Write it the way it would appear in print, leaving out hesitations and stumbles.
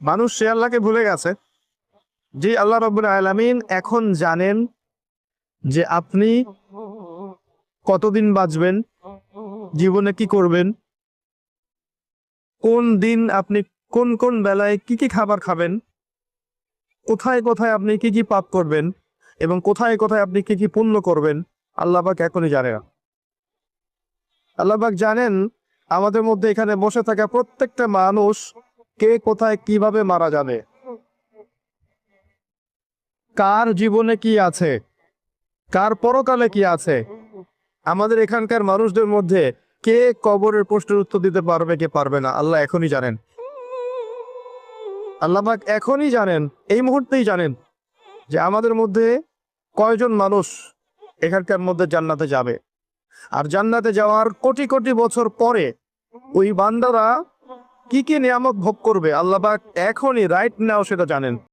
মানুষ সে আল্লাহকে ভুলে গেছে। যে আল্লাহ রাব্বুল আলামিন এখন জানেন যে আপনি কতদিন বাঁচবেন, জীবনে কি করবেন, কোন দিন আপনি কোন কোন বেলায় কি কি খাবার খাবেন, কোথায় কোথায় আপনি কি কি পাপ করবেন এবং কোথায় কোথায় আপনি কি কি পুণ্য করবেন। আল্লাহ পাক এখনই জানে না। আল্লাহ পাক জানেন আমাদের মধ্যে এখানে বসে থাকা প্রত্যেকটা মানুষ কে কোথায় কিভাবে মারা যাবে, কার জীবনে কি আছে, কার পরকালে কি আছে। আমাদের এখানকার মানুষদের মধ্যে কে কবরের প্রশ্নের উত্তর দিতে পারবে, কে পারবে না, আল্লাহ এখনই জানেন। আল্লাহ পাক এখনই জানেন, এই মুহূর্তেই জানেন যে আমাদের মধ্যে কয়জন মানুষ এখানকার মধ্যে জান্নাতে যাবে। আর জান্নাতে যাওয়ার কোটি কোটি বছর পরে ওই বান্দারা কি কি নিয়ামত ভোগ করবে, আল্লাহ পাক এখনই রাইট নাও সেটা জানেন।